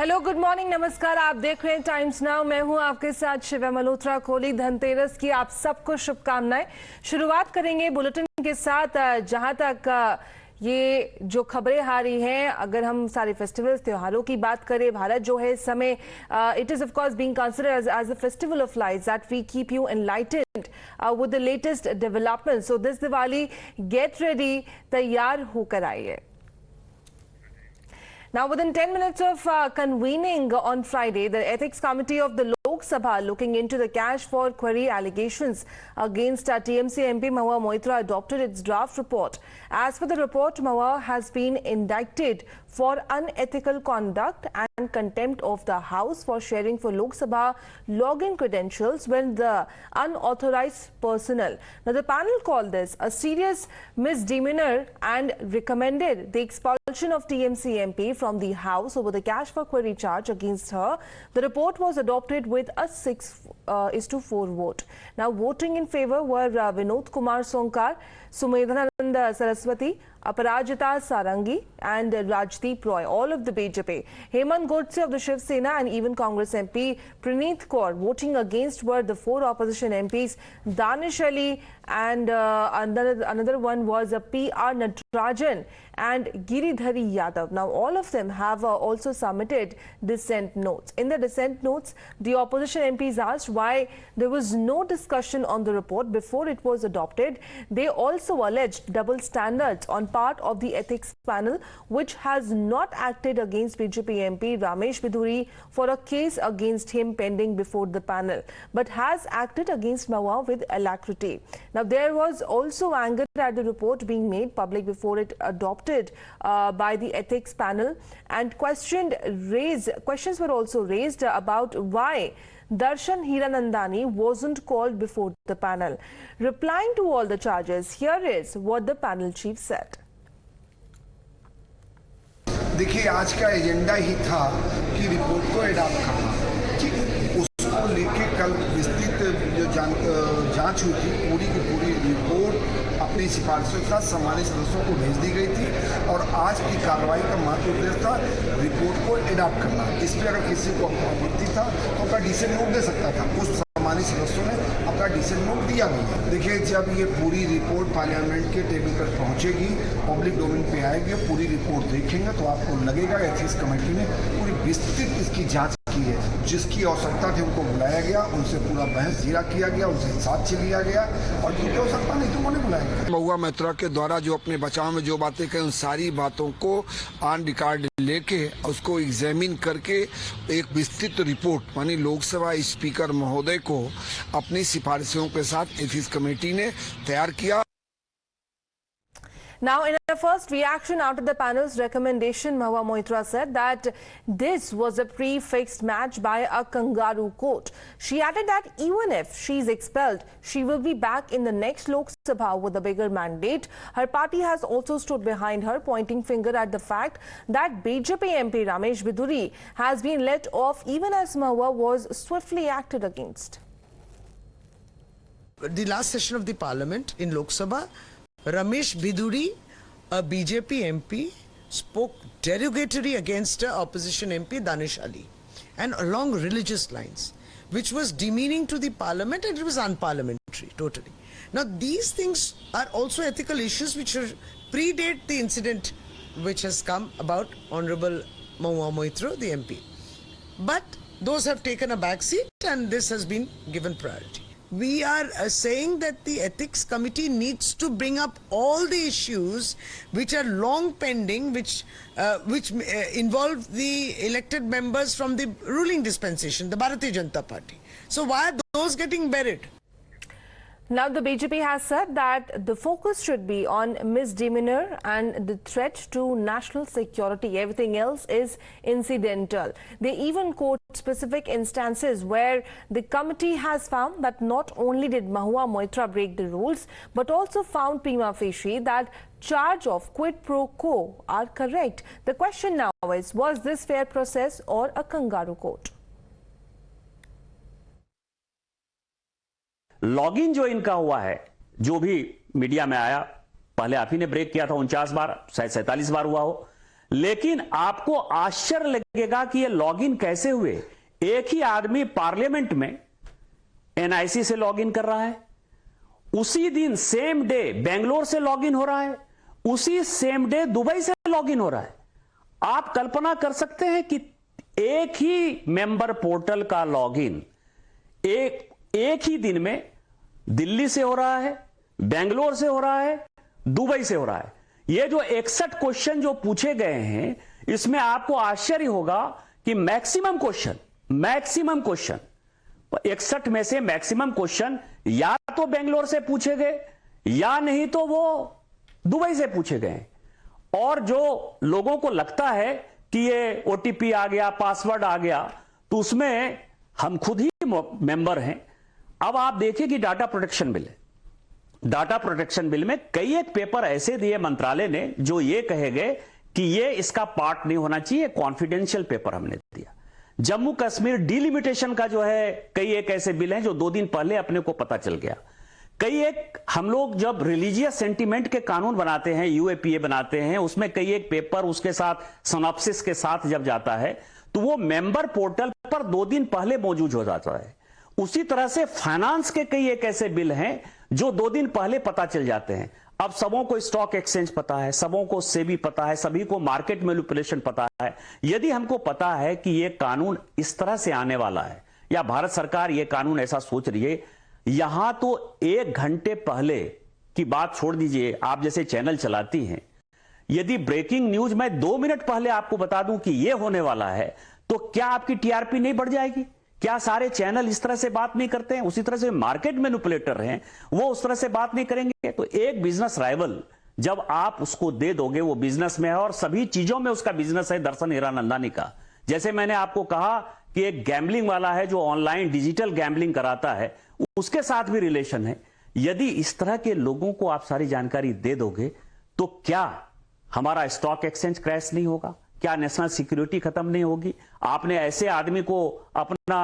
Hello, good morning, नमस्कार। आप देख रहे हैं टाइम्स नाउ। मैं हूं आपके साथ शिवा मल्होत्रा कोहली। धनतेरस की आप सबको शुभकामनाएं। शुरुआत करेंगे बुलेटिन के साथ। जहां तक ये जो खबरें आ रही हैं, अगर हम सारे फेस्टिवल्स त्योहारों की बात करें, भारत जो है इस समय it is of course being considered as a festival of lights that we keep you enlightened with the latest development. So this Diwali get ready, तैयार होकर आइए। Now, within 10 minutes of convening on Friday, the Ethics Committee of the Lok Sabha looking into the cash for query allegations against TMC MP Mahua Moitra adopted its draft report. As per the report, Mahua has been indicted for unethical conduct and contempt of the House for sharing for Lok Sabha login credentials when the unauthorized personnel. Now, the panel called this a serious misdemeanor and recommended the expulsion of TMC MP from the House over the cash for query charge against her. The report was adopted with a 6-4 vote. Now, voting in favor were Vinod Kumar Sonkar, Sumedhanand Saraswati, Aparajita Sarangi and Rajdeep Roy, all of the BJP. Hemant Godse of the Shiv Sena and even Congress MP Praneeth Kaur. Voting against were the 4 opposition MPs, Danish Ali and another one was P.R. Natarajan and Giridhari Yadav. Now, all of them have also submitted dissent notes. In the dissent notes, the opposition MPs asked why there was no discussion on the report before it was adopted. They also alleged double standards on part of the ethics panel, which has not acted against BJP MP Ramesh Biduri for a case against him pending before the panel, but has acted against Mahua with alacrity. Now, there was also anger at the report being made public before it adopted by the ethics panel, and questions were also raised about why Darshan Hiranandani wasn't called before the panel. Replying to all the charges, here is what the panel chief said. देखिए, आज का agenda ही था कि report को adopt करना, ठीक। उसको लेके कल विस्तृत जो जांच हुई थी, पूरी की पूरी रिपोर्ट अपनी सिफारिशों के साथ सम्मानित सदस्यों को भेज दी गई थी और आज की कार्रवाई का महत्व उद्देश्य था रिपोर्ट को एडॉप्ट करना। इस पर अगर किसी को आपत्ति था तो अपना डिसेंट नोट दे सकता था। उस सम्मानित सदस्यों ने अपना डिसेंट नोट दिया नहीं है। देखिए, जब ये पूरी रिपोर्ट पार्लियामेंट के टेबल पर पहुंचेगी, पब्लिक डोमेन पे आएगी, पूरी रिपोर्ट देखेंगे तो आपको लगेगा एथिक्स कमेटी ने पूरी विस्तृत इसकी जांच की है। जिसकी आवश्यकता थी उनको बुलाया गया, उनसे पूरा बहस जीरा किया गया, उनसे साक्ष्य लिया गया और जिनकी आवश्यकता नहीं थी उन्होंने बुलाया गया। महुआ मोइत्रा के द्वारा जो अपने बचाव में जो बातें कही, उन सारी बातों को ऑन रिकॉर्ड लेके उसको एग्जामिन करके एक विस्तृत रिपोर्ट मानी लोकसभा स्पीकर महोदय को अपनी सिफारिशों के साथ एथिक्स कमेटी ने तैयार किया। Now, in her first reaction out of the panel's recommendation, Mahua Moitra said that this was a prefixed match by a kangaroo court. She added that even if she's expelled, she will be back in the next Lok Sabha with a bigger mandate. Her party has also stood behind her, pointing finger at the fact that BJP MP Ramesh Biduri has been let off even as Mahua was swiftly acted against. The last session of the parliament in Lok Sabha, Ramesh Biduri, a BJP MP, spoke derogatory against opposition MP Danish Ali and along religious lines, which was demeaning to the parliament and it was unparliamentary totally. Now, these things are also ethical issues which predate the incident which has come about Honorable Mahua Moitra, the MP. But those have taken a back seat and this has been given priority. We are saying that the ethics committee needs to bring up all the issues which are long pending, which involve the elected members from the ruling dispensation, the Bharatiya Janata Party. So why are those getting buried? Now, the BJP has said that the focus should be on misdemeanor and the threat to national security. Everything else is incidental. They even quote specific instances where the committee has found that not only did Mahua Moitra break the rules, but also found prima facie that charge of quid pro quo are correct. The question now is, was this fair process or a kangaroo court? Login जो इनका हुआ है, जो भी media में आया, पहले आप ही ने ब्रेक किया था 49 बार, शायद 47 बार हुआ हो, लेकिन आपको आश्चर्य लगेगा कि ये लॉगिन कैसे हुए। एक ही आदमी पार्लियामेंट में एनआईसी से लॉगिन कर रहा है, उसी दिन सेम डे बेंगलोर से लॉगिन हो रहा है, उसी सेम डे दुबई से लॉगिन हो रहा है। आप कल्पना कर सकते हैं कि एक ही मेंबर पोर्टल का लॉगिन एक ही दिन में दिल्ली से हो रहा है, बेंगलोर से हो रहा है, दुबई से हो रहा है। ये जो 61 क्वेश्चन जो पूछे गए हैं, इसमें आपको आश्चर्य होगा कि मैक्सिमम क्वेश्चन 61 में से मैक्सिमम क्वेश्चन या तो बेंगलोर से पूछे गए या नहीं तो वो दुबई से पूछे गए। और जो लोगों को लगता है कि ये ओटीपी आ गया, पासवर्ड आ गया, तो उसमें हम खुद ही मेंबर हैं। अब आप देखिए कि डाटा प्रोटेक्शन बिल है, डाटा प्रोटेक्शन बिल में कई एक पेपर ऐसे दिए मंत्रालय ने जो ये कहे गए कि ये इसका पार्ट नहीं होना चाहिए, कॉन्फिडेंशियल पेपर हमने दिया। जम्मू कश्मीर डिलिमिटेशन का जो है कई एक ऐसे बिल हैं जो 2 दिन पहले अपने को पता चल गया। कई एक हम लोग जब रिलीजियस सेंटीमेंट के कानून बनाते हैं, यूएपीए बनाते हैं, उसमें कई एक पेपर उसके साथ सिनॉप्सिस के साथ जब जाता है तो वो मेंबर पोर्टल पर 2 दिन पहले मौजूद हो जाता है। उसी तरह से फाइनेंस के कई एक ऐसे बिल हैं जो 2 दिन पहले पता चल जाते हैं। अब सबों को स्टॉक एक्सचेंज पता है, सबों को सेबी पता है, सभी को मार्केट मैनिपुलेशन पता है। यदि हमको पता है कि यह कानून इस तरह से आने वाला है या भारत सरकार यह कानून ऐसा सोच रही है, यहां तो 1 घंटे पहले की बात छोड़ दीजिए, आप जैसे चैनल चलाती हैं, यदि ब्रेकिंग न्यूज मैं 2 मिनट पहले आपको बता दूं कि यह होने वाला है, तो क्या आपकी टीआरपी नहीं बढ़ जाएगी? क्या सारे चैनल इस तरह से बात नहीं करते हैं? उसी तरह से मार्केट मैनिपुलेटर हैं, वो उस तरह से बात नहीं करेंगे। तो एक बिजनेस राइवल जब आप उसको दे दोगे, वो बिजनेस में है और सभी चीजों में उसका बिजनेस है। दर्शन हीरानंदानी का, जैसे मैंने आपको कहा कि एक गैम्बलिंग वाला है जो ऑनलाइन डिजिटल गैम्बलिंग कराता है, उसके साथ भी रिलेशन है। यदि इस तरह के लोगों को आप सारी जानकारी दे दोगे तो क्या हमारा स्टॉक एक्सचेंज क्रैश नहीं होगा? क्या नेशनल सिक्योरिटी खत्म नहीं होगी? आपने ऐसे आदमी को अपना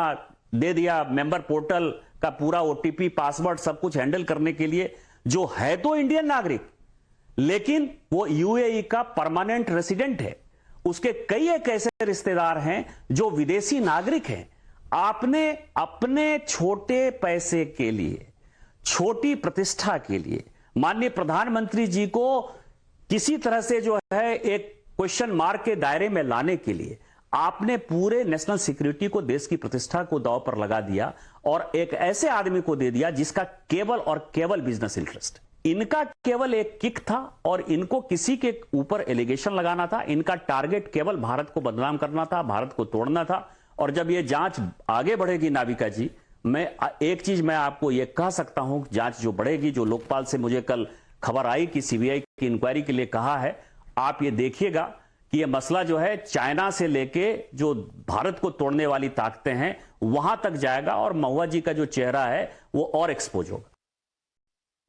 दे दिया मेंबर पोर्टल का पूरा ओटीपी, पासवर्ड सब कुछ हैंडल करने के लिए, जो है तो इंडियन नागरिक लेकिन वो यूएई का परमानेंट रेसिडेंट है। उसके कई एक ऐसे रिश्तेदार हैं जो विदेशी नागरिक हैं। आपने अपने छोटे पैसे के लिए, छोटी प्रतिष्ठा के लिए माननीय प्रधानमंत्री जी को किसी तरह से जो है एक क्वेश्चन मार्क के दायरे में लाने के लिए आपने पूरे नेशनल सिक्योरिटी को, देश की प्रतिष्ठा को दांव पर लगा दिया और एक ऐसे आदमी को दे दिया जिसका केवल और केवल बिजनेस इंटरेस्ट। इनका केवल एक किक था और इनको किसी के ऊपर एलिगेशन लगाना था। इनका टारगेट केवल भारत को बदनाम करना था, भारत को तोड़ना था। और जब यह जांच आगे बढ़ेगी नाविका जी, मैं एक चीज मैं आपको यह कह सकता हूं, जांच जो बढ़ेगी, जो लोकपाल से मुझे कल खबर आई कि सीबीआई की इंक्वायरी के लिए कहा है, आप ये देखिएगा कि ये मसला जो है चाइना से लेके जो भारत को तोड़ने वाली ताकतें हैं वहां तक जाएगा और महुआ जी का जो चेहरा है वो और एक्सपोज होगा।